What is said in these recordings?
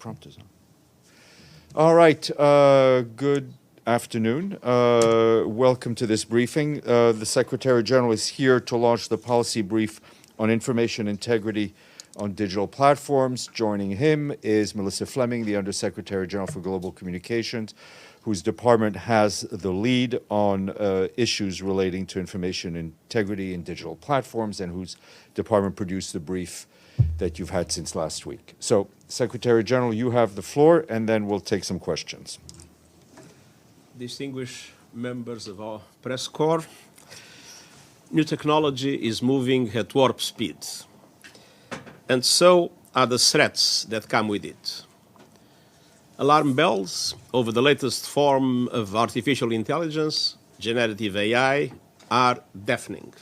prompt is on. All right. Good afternoon. Welcome to this briefing. The Secretary-General is here to launch the policy brief on information integrity on digital platforms. Joining him is Melissa Fleming, the Undersecretary-General for Global Communications, whose department has the lead on issues relating to information integrity in digital platforms and whose department produced the brief that you've had since last week. So, Secretary-General, you have the floor, and then we'll take some questions. Distinguished members of our press corps, new technology is moving at warp speed, and so are the threats that come with it. Alarm bells over the latest form of artificial intelligence, generative AI, are deafening.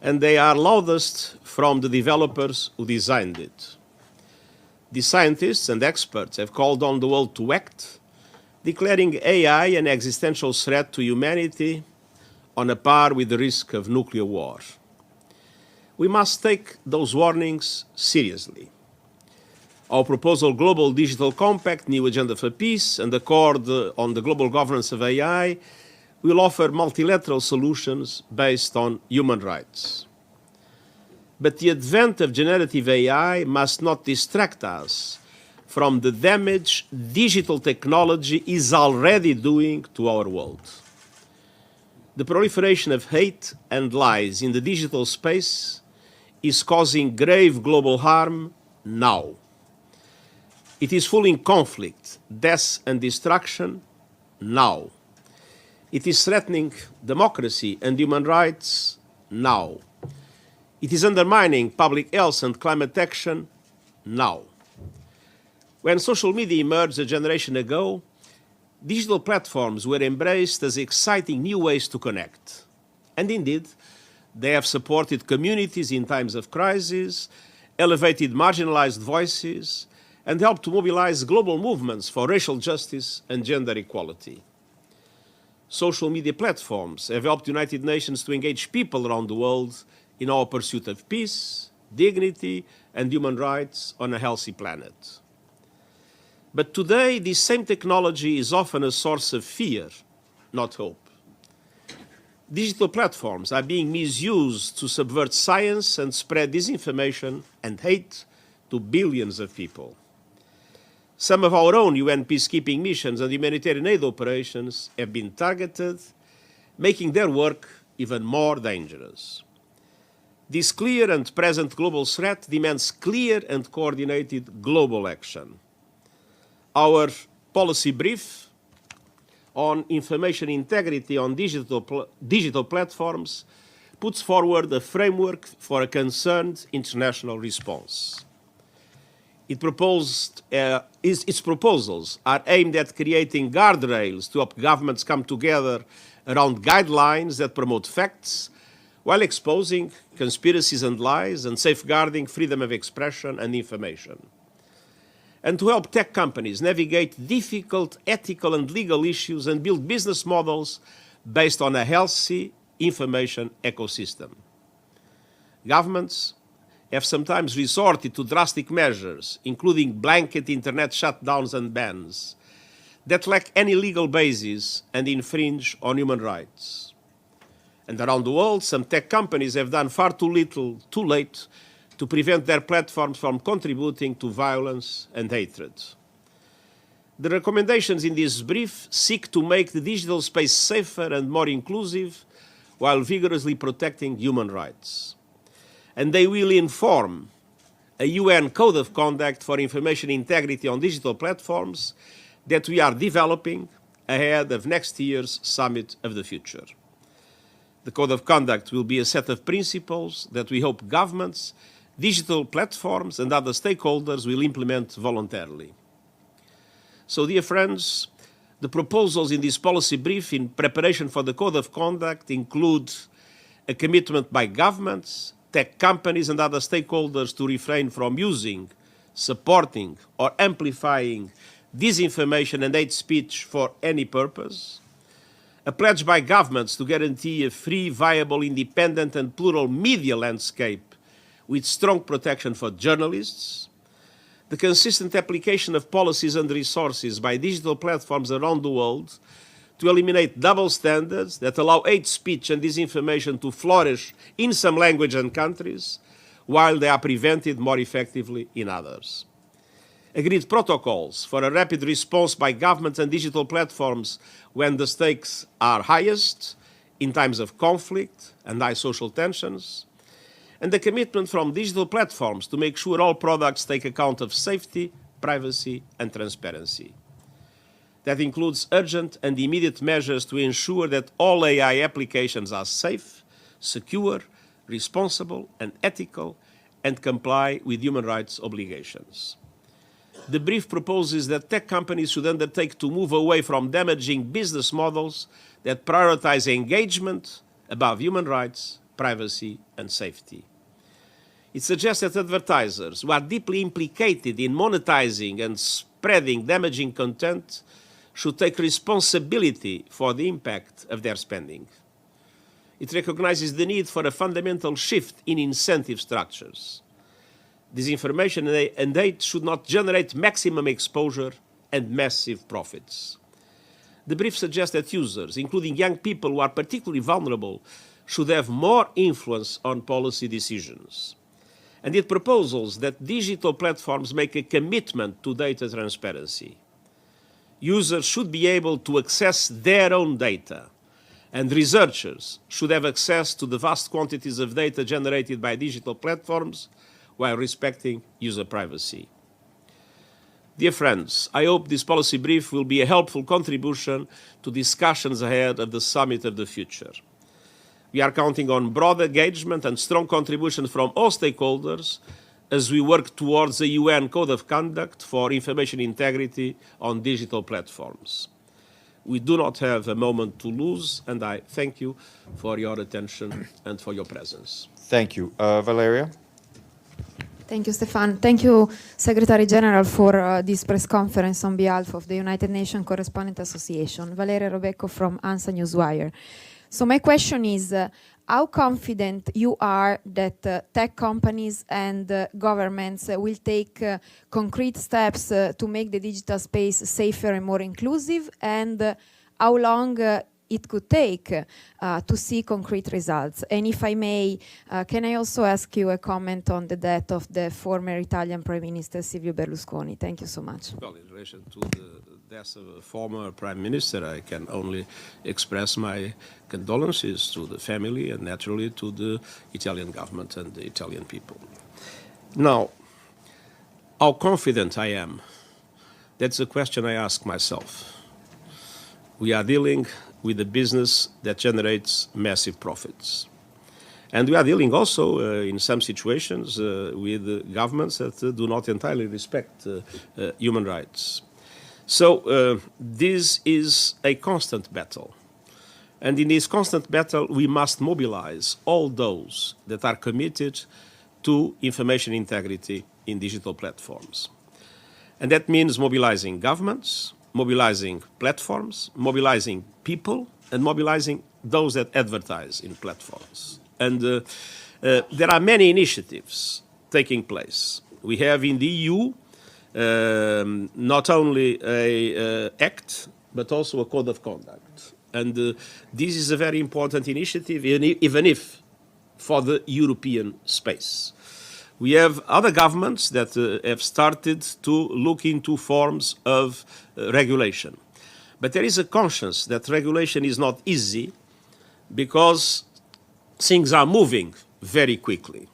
And they are loudest from the developers who designed it. The scientists and experts have called on the world to act, declaring AI an existential threat to humanity on a par with the risk of nuclear war. We must take those warnings seriously. Our proposal Global Digital Compact, New Agenda for Peace, and Accord on the Global Governance of AI will offer multilateral solutions based on human rights. But the advent of generative AI must not distract us from the damage digital technology is already doing to our world. The proliferation of hate and lies in the digital space is causing grave global harm now. It is fueling conflict, death, and destruction now. It is threatening democracy and human rights now. It is undermining public health and climate action now. When social media emerged a generation ago, digital platforms were embraced as exciting new ways to connect. And indeed, they have supported communities in times of crisis, elevated marginalized voices, and helped to mobilize global movements for racial justice and gender equality. Social media platforms have helped the United Nations to engage people around the world in our pursuit of peace, dignity, and human rights on a healthy planet. But today, this same technology is often a source of fear, not hope. Digital platforms are being misused to subvert science and spread disinformation and hate to billions of people. Some of our own UN peacekeeping missions and humanitarian aid operations have been targeted, making their work even more dangerous. This clear and present global threat demands clear and coordinated global action. Our policy brief on information integrity on digital platforms puts forward a framework for a concerned international response. Its proposals are aimed at creating guardrails to help governments come together around guidelines that promote facts while exposing conspiracies and lies and safeguarding freedom of expression and information. And to help tech companies navigate difficult ethical and legal issues and build business models based on a healthy information ecosystem. Governments have sometimes resorted to drastic measures, including blanket internet shutdowns and bans, that lack any legal basis and infringe on human rights. And around the world, some tech companies have done far too little, too late, to prevent their platforms from contributing to violence and hatred. The recommendations in this brief seek to make the digital space safer and more inclusive while vigorously protecting human rights. And they will inform a UN Code of Conduct for Information Integrity on digital platforms that we are developing ahead of next year's Summit of the Future. The Code of Conduct will be a set of principles that we hope governments, digital platforms, and other stakeholders will implement voluntarily. So, dear friends, the proposals in this policy brief in preparation for the Code of Conduct include a commitment by governments, tech companies, and other stakeholders to refrain from using, supporting, or amplifying disinformation and hate speech for any purpose, a pledge by governments to guarantee a free, viable, independent, and plural media landscape with strong protection for journalists, the consistent application of policies and resources by digital platforms around the world to eliminate double standards that allow hate speech and disinformation to flourish in some languages and countries, while they are prevented more effectively in others. Agreed protocols for a rapid response by governments and digital platforms when the stakes are highest, in times of conflict and high social tensions, and the commitment from digital platforms to make sure all products take account of safety, privacy, and transparency. That includes urgent and immediate measures to ensure that all AI applications are safe, secure, responsible, and ethical, and comply with human rights obligations. The brief proposes that tech companies should undertake to move away from damaging business models that prioritize engagement above human rights, privacy, and safety. It suggests that advertisers who are deeply implicated in monetizing and spreading damaging content should take responsibility for the impact of their spending. It recognizes the need for a fundamental shift in incentive structures. Disinformation and hate should not generate maximum exposure and massive profits. The brief suggests that users, including young people who are particularly vulnerable, should have more influence on policy decisions. And it proposes that digital platforms make a commitment to data transparency. Users should be able to access their own data, and researchers should have access to the vast quantities of data generated by digital platforms while respecting user privacy. Dear friends, I hope this policy brief will be a helpful contribution to discussions ahead of the Summit of the Future. We are counting on broad engagement and strong contributions from all stakeholders as we work towards a UN Code of Conduct for information integrity on digital platforms. We do not have a moment to lose, and I thank you for your attention and for your presence. Thank you. Valeria? Thank you, Stefan. Thank you, Secretary-General, for this press conference on behalf of the United Nations Correspondent Association. Valeria Robecco from ANSA Newswire. So my question is, how confident you are that tech companies and governments will take concrete steps to make the digital space safer and more inclusive, and how long it could take to see concrete results? And if I may, can I also ask you a comment on the death of the former Italian Prime Minister Silvio Berlusconi? Thank you so much. Well, in relation to the death of a former Prime Minister, I can only express my condolences to the family and naturally to the Italian government and the Italian people. Now, how confident I am, that's a question I ask myself. We are dealing with a business that generates massive profits. And we are dealing also, in some situations, with governments that do not entirely respect human rights. So this is a constant battle. And in this constant battle, we must mobilize all those that are committed to information integrity in digital platforms. And that means mobilizing governments, mobilizing platforms, mobilizing people, and mobilizing those that advertise in platforms. And there are many initiatives taking place. We have in the EU not only an act, but also a code of conduct. And this is a very important initiative, even if for the European space. We have other governments that have started to look into forms of regulation. But there is a conscience that regulation is not easy because things are moving very quickly.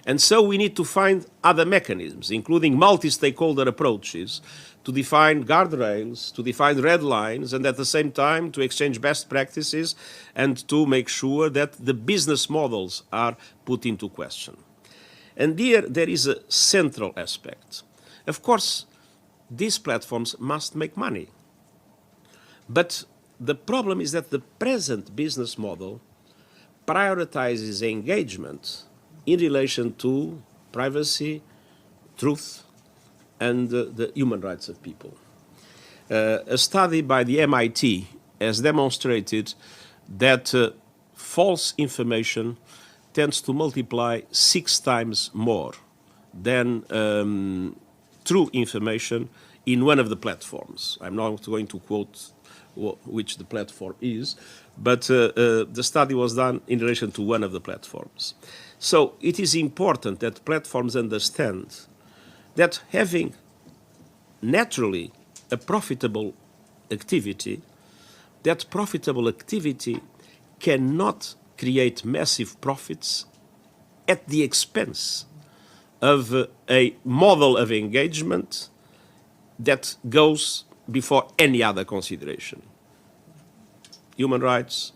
And so we need to find other mechanisms, including multi-stakeholder approaches, to define guardrails, to define red lines, and at the same time to exchange best practices and to make sure that the business models are put into question. And here there is a central aspect. Of course, these platforms must make money. But the problem is that the present business model prioritizes engagement in relation to privacy, truth, and the human rights of people. A study by the MIT has demonstrated that false information tends to multiply 6 times more than true information in one of the platforms. I'm not going to quote which the platform is, but the study was done in relation to one of the platforms. So it is important that platforms understand that having naturally a profitable activity, that profitable activity cannot create massive profits at the expense of a model of engagement that goes before any other consideration. Human rights,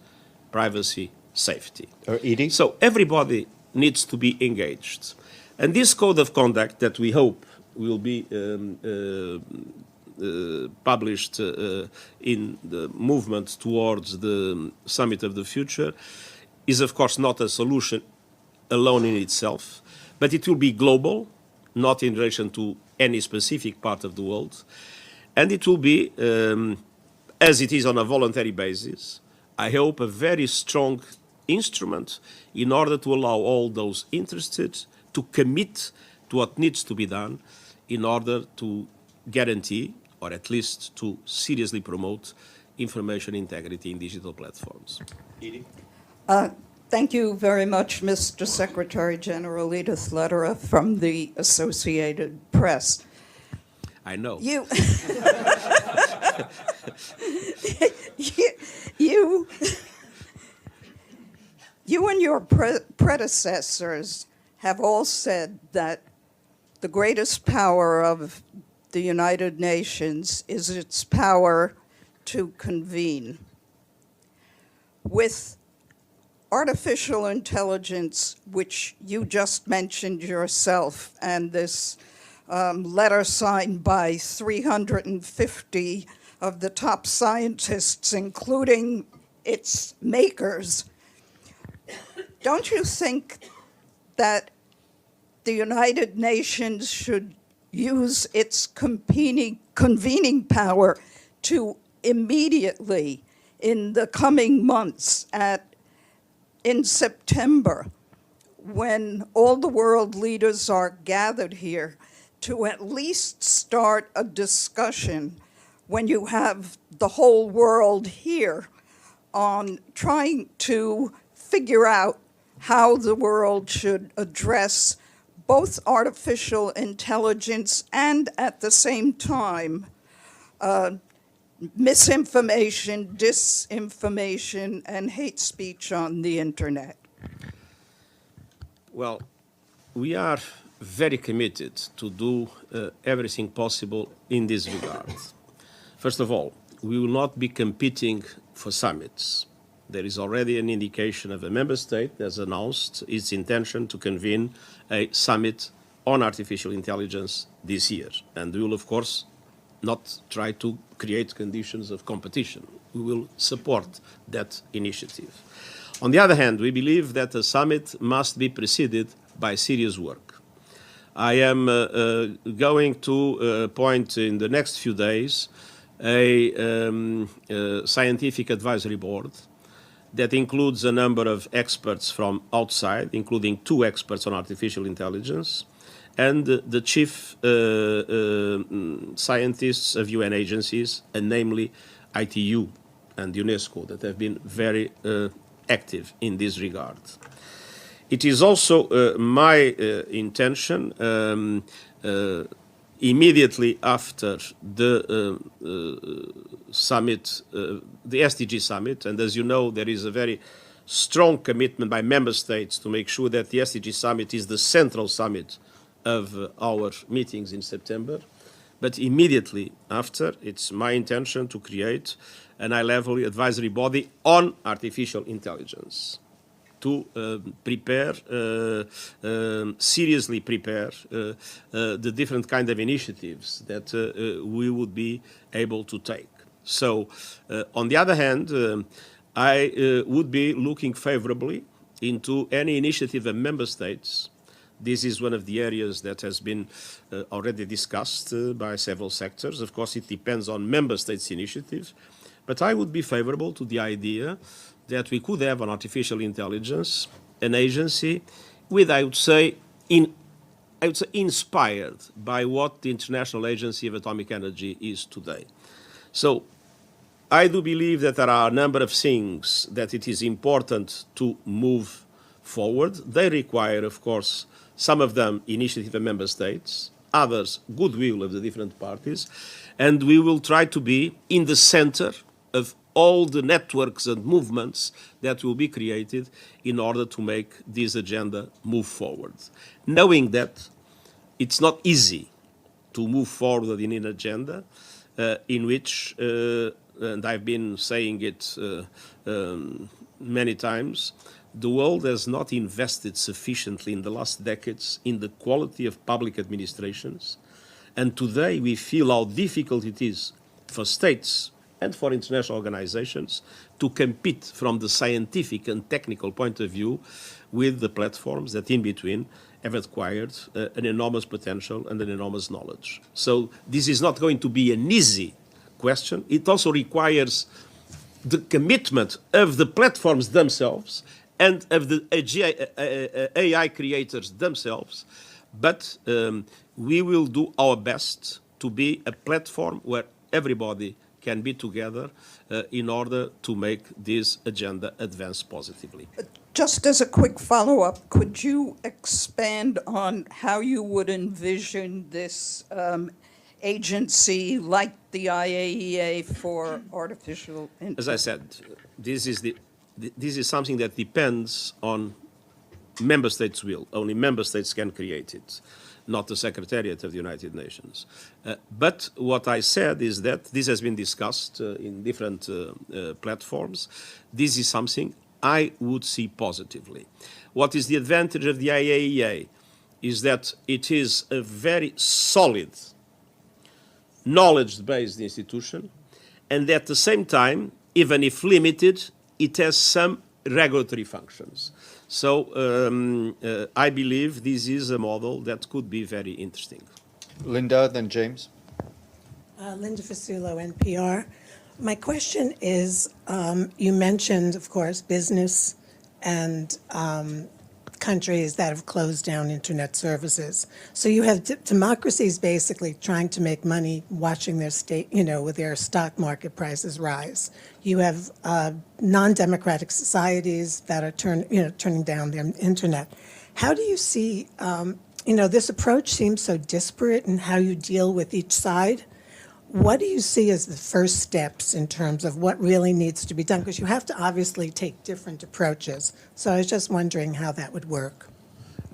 privacy, safety. Edie? So everybody needs to be engaged. And this code of conduct that we hope will be published in the movement towards the Summit of the Future is, of course, not a solution alone in itself, but it will be global, not in relation to any specific part of the world. And it will be, as it is on a voluntary basis, I hope a very strong instrument in order to allow all those interested to commit to what needs to be done in order to guarantee, or at least to seriously promote, information integrity in digital platforms. Edie? Thank you very much, Mr. Secretary-General Edith Lederer from the Associated Press. I know. You and your predecessors have all said that the greatest power of the United Nations is its power to convene. With artificial intelligence, which you just mentioned yourself, and this letter signed by 350 of the top scientists, including its makers, don't you think that the United Nations should use its convening power to immediately, in the coming months, in September, when all the world leaders are gathered here, to at least start a discussion when you have the whole world here on trying to figure out how the world should address both artificial intelligence and, at the same time, misinformation, disinformation, and hate speech on the internet? Well, we are very committed to do everything possible in this regard. First of all, we will not be competing for summits. There is already an indication of a member state that has announced its intention to convene a summit on artificial intelligence this year. And we will, of course, not try to create conditions of competition. We will support that initiative. On the other hand, we believe that a summit must be preceded by serious work. I am going to appoint in the next few days a scientific advisory board that includes a number of experts from outside, including 2 experts on artificial intelligence, and the chief scientists of UN agencies, and namely ITU and UNESCO, that have been very active in this regard. It is also my intention, immediately after the summit, the SDG summit, and as you know, there is a very strong commitment by member states to make sure that the SDG summit is the central summit of our meetings in September. But immediately after, it's my intention to create an high-level advisory body on artificial intelligence to seriously prepare the different kind of initiatives that we would be able to take. So, on the other hand, I would be looking favorably into any initiative of member states. This is one of the areas that has been already discussed by several sectors. Of course, it depends on member states' initiatives, but I would be favorable to the idea that we could have on artificial intelligence an agency with, I would say, in I would say, inspired by what the International Agency of Atomic Energy is today. So I do believe that there are a number of things that it is important to move forward. They require, of course, some of them initiative of member states, others goodwill of the different parties, and we will try to be in the center of all the networks and movements that will be created in order to make this agenda move forward. Knowing that it's not easy to move forward in an agenda in which, and I've been saying it many times, the world has not invested sufficiently in the last decades in the quality of public administrations. And today we feel how difficult it is for states and for international organizations to compete from the scientific and technical point of view with the platforms that in between have acquired an enormous potential and an enormous knowledge. So this is not going to be an easy question. It also requires the commitment of the platforms themselves and of the AI creators themselves, but we will do our best to be a platform where everybody can be together in order to make this agenda advance positively. Just as a quick follow-up, could you expand on how you would envision this agency like the IAEA for artificial intelligence? As I said, this is something that depends on member states' will. Only member states can create it, not the Secretariat of the United Nations. But what I said is that this has been discussed in different platforms. This is something I would see positively. What is the advantage of the IAEA is that it is a very solid, knowledge-based institution, and at the same time, even if limited, it has some regulatory functions. So I believe this is a model that could be very interesting. Linda, then James. Linda Fasulo, NPR. My question is, you mentioned, of course, business and countries that have closed down internet services. So you have democracies basically trying to make money watching their state, with their stock market prices rise. You have non-democratic societies that are turning down their internet. How do you see, this approach seems so disparate in how you deal with each side. What do you see as the first steps in terms of what really needs to be done? Because you have to obviously take different approaches. So I was just wondering how that would work.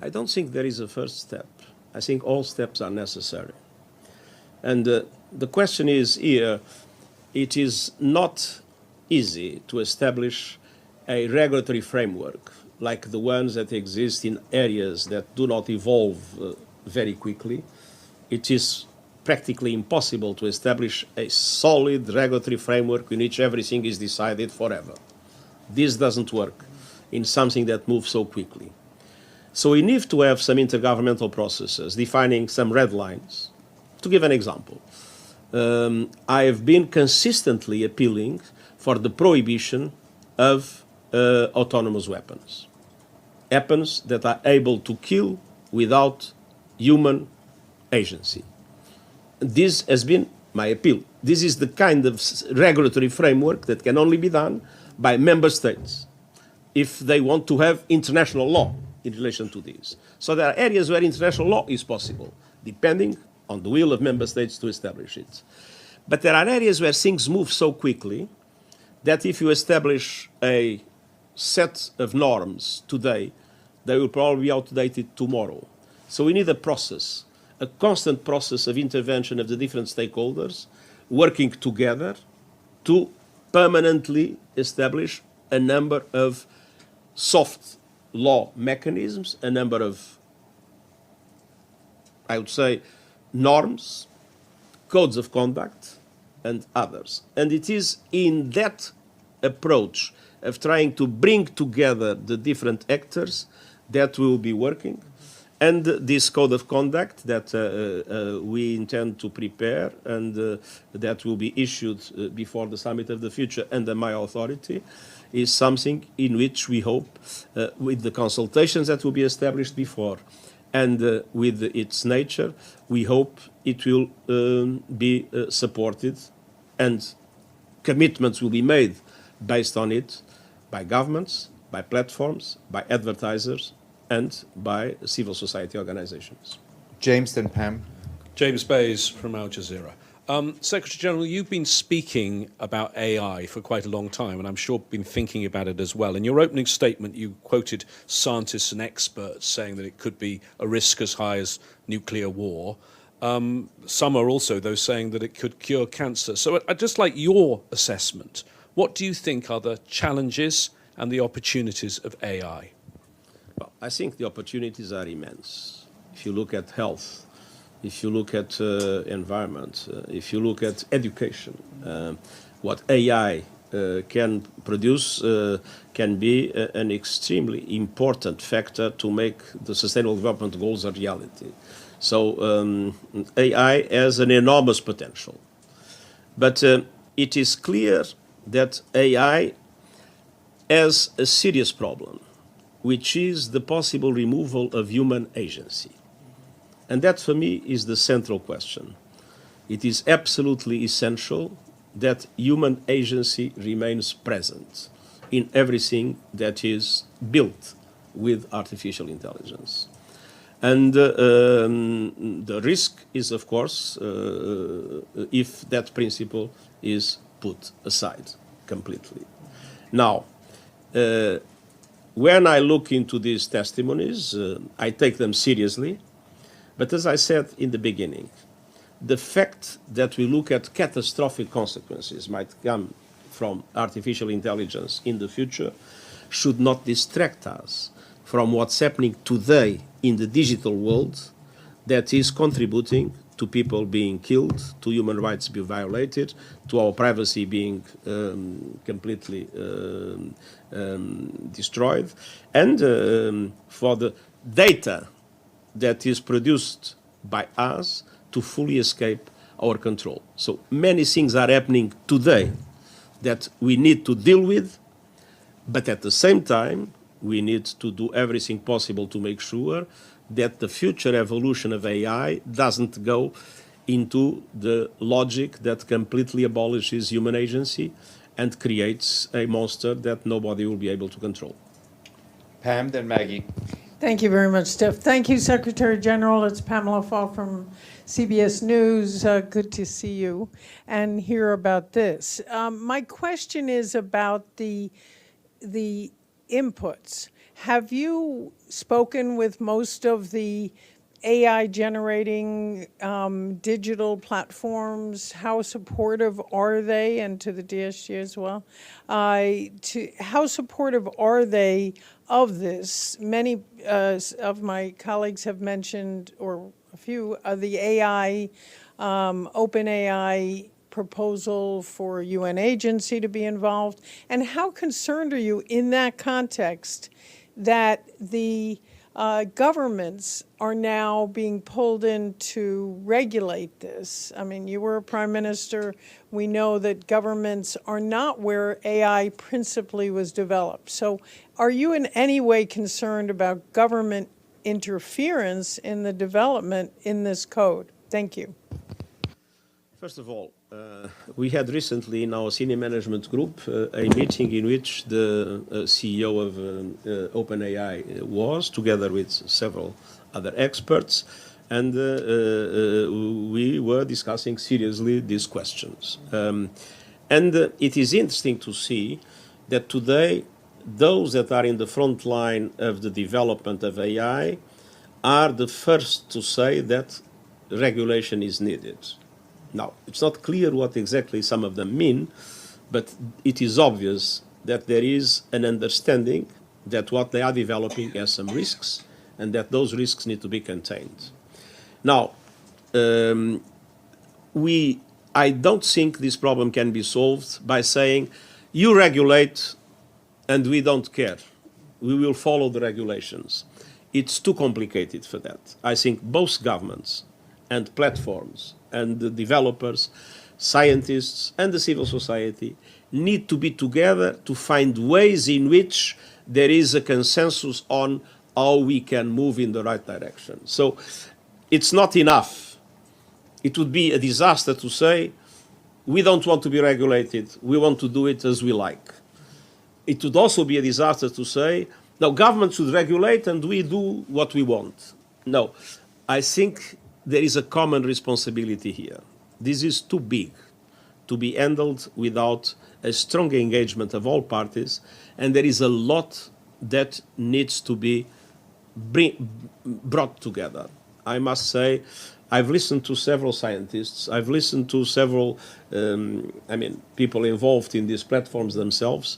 I don't think there is a first step. I think all steps are necessary. And the question is here, it is not easy to establish a regulatory framework like the ones that exist in areas that do not evolve very quickly. It is practically impossible to establish a solid regulatory framework in which everything is decided forever. This doesn't work in something that moves so quickly. So we need to have some intergovernmental processes defining some red lines. To give an example, I have been consistently appealing for the prohibition of autonomous weapons. Weapons that are able to kill without human agency. This has been my appeal. This is the kind of regulatory framework that can only be done by member states if they want to have international law in relation to this. So there are areas where international law is possible, depending on the will of member states to establish it. But there are areas where things move so quickly that if you establish a set of norms today, they will probably be outdated tomorrow. So we need a process, a constant process of intervention of the different stakeholders working together to permanently establish a number of soft law mechanisms, a number of, I would say, norms, codes of conduct, and others. And it is in that approach of trying to bring together the different actors that we will be working. And this code of conduct that we intend to prepare and that will be issued before the Summit of the Future under my authority is something in which we hope, with the consultations that will be established before And with its nature, we hope it will be supported, and commitments will be made based on it by governments, by platforms, by advertisers, and by civil society organizations. James, then Pam. James Bays from Al Jazeera. Secretary-General, you've been speaking about AI for quite a long time, and I'm sure been thinking about it as well. In your opening statement, you quoted scientists and experts saying that it could be a risk as high as nuclear war. Some are also, though, saying that it could cure cancer. So I'd just like your assessment. What do you think are the challenges and the opportunities of AI? Well, I think the opportunities are immense. If you look at health, if you look at environment, if you look at education, what AI can produce can be an extremely important factor to make the Sustainable Development Goals a reality. So AI has an enormous potential. But it is clear that AI has a serious problem, which is the possible removal of human agency. And that, for me, is the central question. It is absolutely essential that human agency remains present in everything that is built with artificial intelligence. And the risk is, of course, if that principle is put aside completely. Now, when I look into these testimonies, I take them seriously. But as I said in the beginning, the fact that we look at catastrophic consequences might come from artificial intelligence in the future should not distract us from what's happening today in the digital world that is contributing to people being killed, to human rights being violated, to our privacy being completely destroyed, and for the data that is produced by us to fully escape our control. So many things are happening today that we need to deal with, but at the same time, we need to do everything possible to make sure that the future evolution of AI doesn't go into the logic that completely abolishes human agency and creates a monster that nobody will be able to control. Pam, then Maggie. Thank you very much, Steph. Thank you, Secretary General. It's Pamela Fall from CBS News. Good to see you and hear about this. My question is about the inputs. Have you spoken with most of the AI generating digital platforms? How supportive are they, and to the DSG as well? How supportive are they of this? Many of my colleagues have mentioned, or a few, the AI, OpenAI proposal for a UN agency to be involved. And how concerned are you in that context that the governments are now being pulled in to regulate this? I mean, you were a prime minister. We know that governments are not where AI principally was developed. So are you in any way concerned about government interference in the development in this code? Thank you. First of all, we had recently in our senior management group a meeting in which the CEO of OpenAI was, together with several other experts, and we were discussing seriously these questions. And it is interesting to see that today those that are in the front line of the development of AI are the first to say that regulation is needed. Now, it's not clear what exactly some of them mean, but it is obvious that there is an understanding that what they are developing has some risks and that those risks need to be contained. Now, I don't think this problem can be solved by saying, you regulate and we don't care. We will follow the regulations. It's too complicated for that. I think both governments and platforms and the developers, scientists, and the civil society need to be together to find ways in which there is a consensus on how we can move in the right direction. So it's not enough. It would be a disaster to say, we don't want to be regulated, we want to do it as we like. It would also be a disaster to say, no, government should regulate and we do what we want. No, I think there is a common responsibility here. This is too big to be handled without a strong engagement of all parties, and there is a lot that needs to be brought together. I must say, I've listened to several scientists, I've listened to several people involved in these platforms themselves,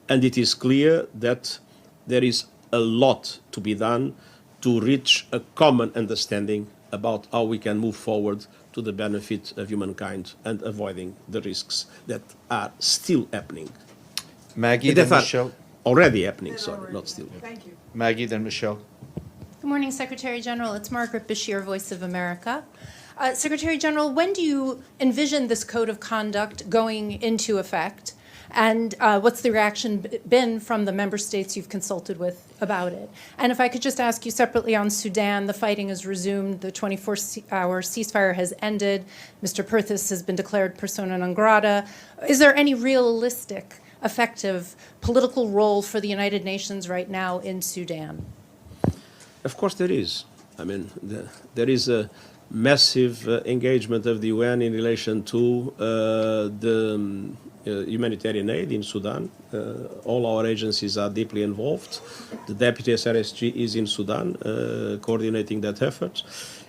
and it is clear that there is a lot to be done to reach a common understanding about how we can move forward to the benefit of humankind and avoiding the risks that are still happening. Maggie, then Michelle. Already happening, sorry, not still. Thank you. Maggie, then Michelle. Good morning, Secretary General. It's Margaret Bashir, Voice of America. Secretary General, when do you envision this code of conduct going into effect? And what's the reaction been from the member states you've consulted with about it? And if I could just ask you separately on Sudan, the fighting has resumed, the 24-hour ceasefire has ended, Mr. Perthes has been declared persona non grata. Is there any realistic, effective political role for the United Nations right now in Sudan? Of course there is. I mean, there is a massive engagement of the UN in relation to the humanitarian aid in Sudan. All our agencies are deeply involved. The Deputy SRSG is in Sudan coordinating that effort.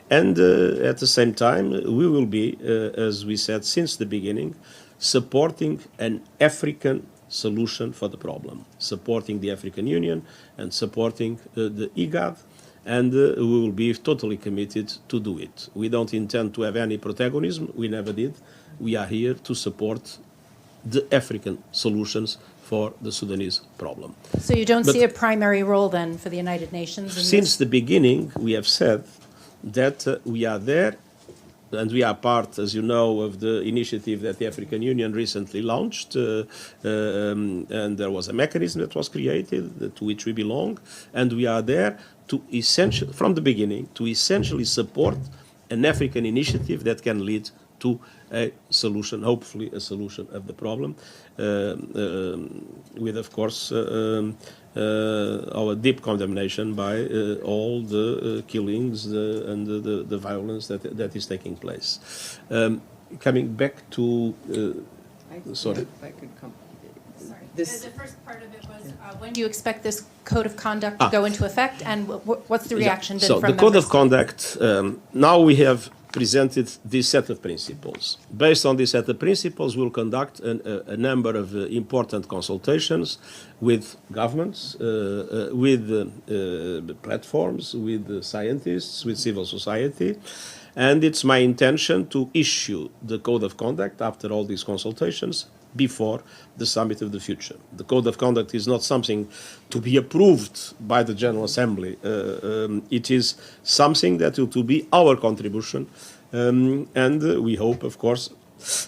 And at the same time, we will be, as we said since the beginning, supporting an African solution for the problem, supporting the African Union and supporting the IGAD, and we will be totally committed to do it. We don't intend to have any protagonism, we never did. We are here to support the African solutions for the Sudanese problem. So you don't see a primary role then for the United Nations? Since the beginning, we have said that we are there, and we are part, as you know, of the initiative that the African Union recently launched, and there was a mechanism that was created to which we belong, and we are there to essentially, from the beginning, to essentially support an African initiative that can lead to a solution, hopefully a solution of the problem, with, of course, our deep condemnation by all the killings and the violence that is taking place. Coming back to, sorry. The first part of it was, when do you expect this code of conduct to go into effect, and what's the reaction been from the code of conduct, now we have presented this set of principles. Based on this set of principles, we'll conduct a number of important consultations with governments, with platforms, with scientists, with civil society. And it's my intention to issue the code of conduct after all these consultations before the summit of the future. The code of conduct is not something to be approved by the General Assembly. It is something that will be our contribution, and we hope, of course,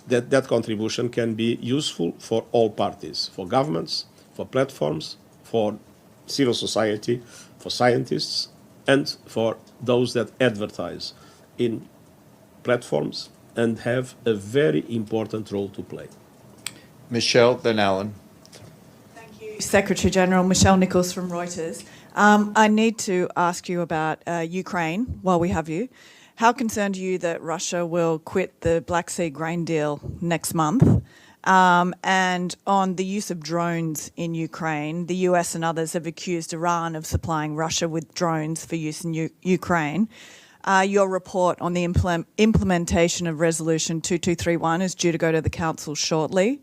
that that contribution can be useful for all parties, for governments, for platforms, for civil society, for scientists, and for those that advertise in platforms and have a very important role to play. Michelle, then Alan. Thank you, Secretary General. Michelle Nichols from Reuters. I need to ask you about Ukraine while we have you. How concerned are you that Russia will quit the Black Sea grain deal next month? And on the use of drones in Ukraine, the US and others have accused Iran of supplying Russia with drones for use in Ukraine. Your report on the implementation of Resolution 2231 is due to go to the Council shortly.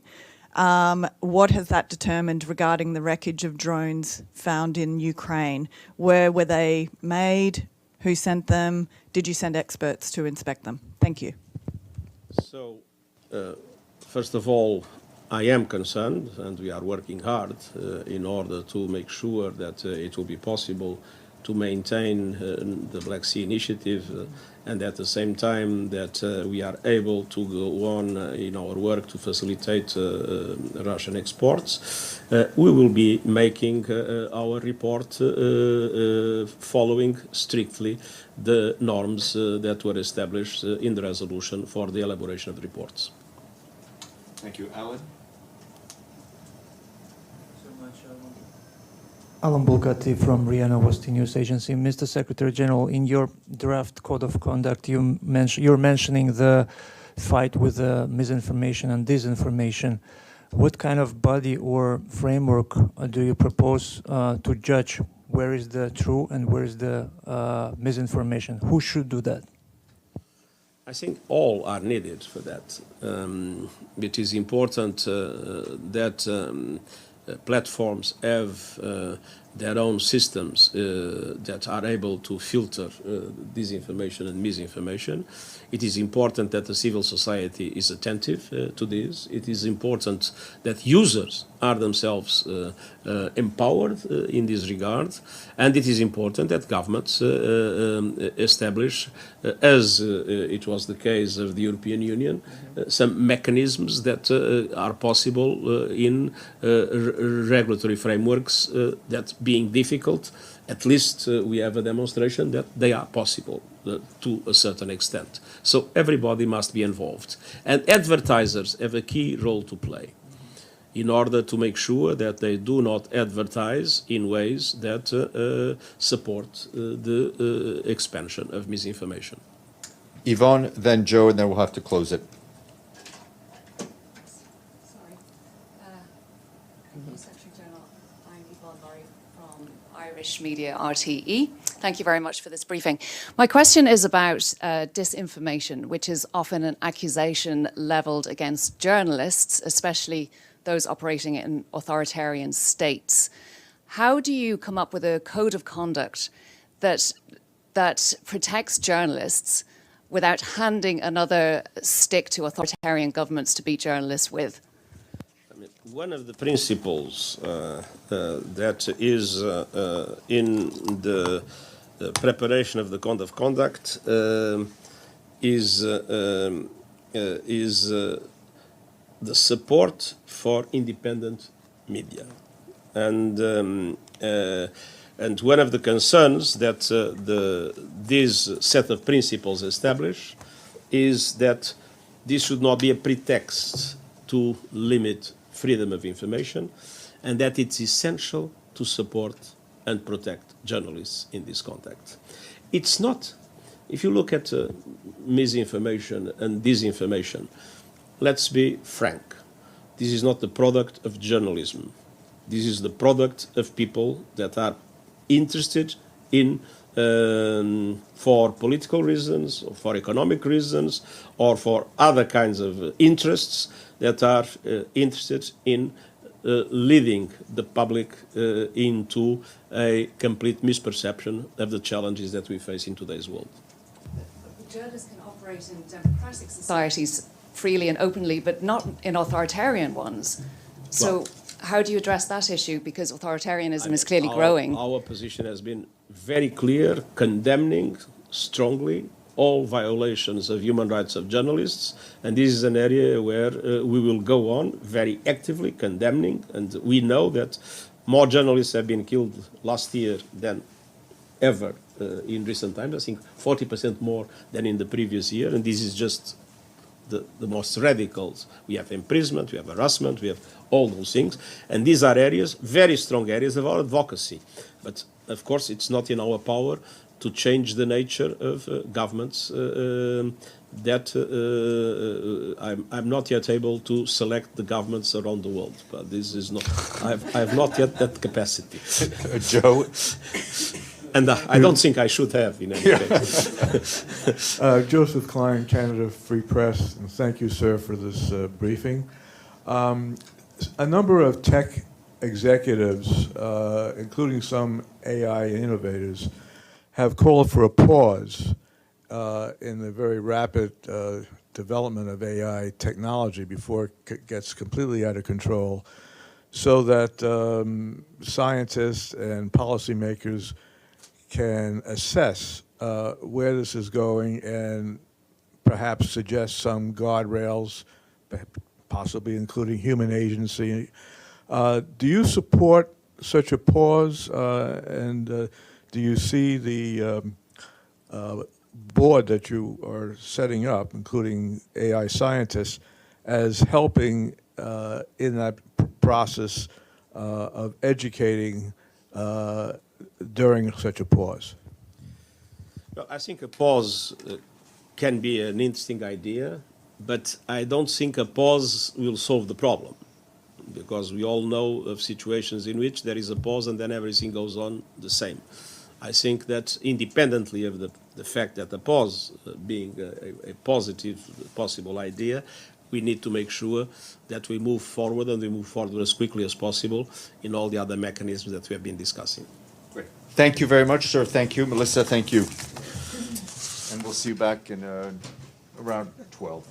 What has that determined regarding the wreckage of drones found in Ukraine? Where were they made? Who sent them? Did you send experts to inspect them? Thank you. So, first of all, I am concerned, and we are working hard in order to make sure that it will be possible to maintain the Black Sea Initiative, and at the same time that we are able to go on in our work to facilitate Russian exports, we will be making our report following strictly the norms that were established in the resolution for the elaboration of the reports. Thank you. Alan? Alan Bulgati from Rihanna Western News Agency. Mr. Secretary General, in your draft code of conduct, you're mentioning the fight with misinformation and disinformation. What kind of body or framework do you propose to judge where is the true and where is the misinformation? Who should do that? I think all are needed for that. It is important that platforms have their own systems that are able to filter disinformation and misinformation. It is important that the civil society is attentive to this. It is important that users are themselves empowered in this regard. And it is important that governments establish, as it was the case of the European Union, some mechanisms that are possible in regulatory frameworks that, being difficult, at least we have a demonstration that they are possible to a certain extent. So everybody must be involved. And advertisers have a key role to play in order to make sure that they do not advertise in ways that support the expansion of misinformation. Yvonne, then Joe, and then we'll have to close it. Secretary-General, I'm Yvonne Murray from Irish Media RTE. Thank you very much for this briefing. My question is about disinformation, which is often an accusation levelled against journalists, especially those operating in authoritarian states. How do you come up with a code of conduct that protects journalists without handing another stick to authoritarian governments to beat journalists with? One of the principles that is in the preparation of the code of conduct is the support for independent media, and one of the concerns that this set of principles establish is that this should not be a pretext to limit freedom of information, and that it's essential to support and protect journalists in this context. It's not, if you look at misinformation and disinformation, let's be frank, this is not the product of journalism. This is the product of people that are interested in, for political reasons, or for economic reasons, or for other kinds of interests, that are interested in leading the public into a complete misperception of the challenges that we face in today's world. Journalists can operate in democratic societies freely and openly, but not in authoritarian ones. So how do you address that issue? Because authoritarianism is clearly growing. Our position has been very clear, condemning strongly all violations of human rights of journalists, and this is an area where we will go on very actively condemning, and we know that more journalists have been killed last year than ever in recent times. I think 40% more than in the previous year, and this is just the most radicals. We have imprisonment, we have harassment, we have all those things, and these are areas, very strong areas of our advocacy. But of course, it's not in our power to change the nature of governments. I'm not yet able to select the governments around the world, but this is not. I've not yet that capacity. Joe. And I don't think I should have, in any case. Joseph Klein, Canada Free Press, and thank you, sir, for this briefing. A number of tech executives, including some AI innovators, have called for a pause in the very rapid development of AI technology before it gets completely out of control, so that scientists and policymakers can assess where this is going and perhaps suggest some guardrails, possibly including human agency. Do you support such a pause, and do you see the board that you are setting up, including AI scientists, as helping in that process of educating during such a pause? Well, I think a pause can be an interesting idea, but I don't think a pause will solve the problem, because we all know of situations in which there is a pause and then everything goes on the same. I think that independently of the fact that the pause being a positive possible idea, we need to make sure that we move forward, and we move forward as quickly as possible in all the other mechanisms that we have been discussing. Great. Thank you very much, sir. Thank you. Melissa, thank you. And we'll see you back in around 12.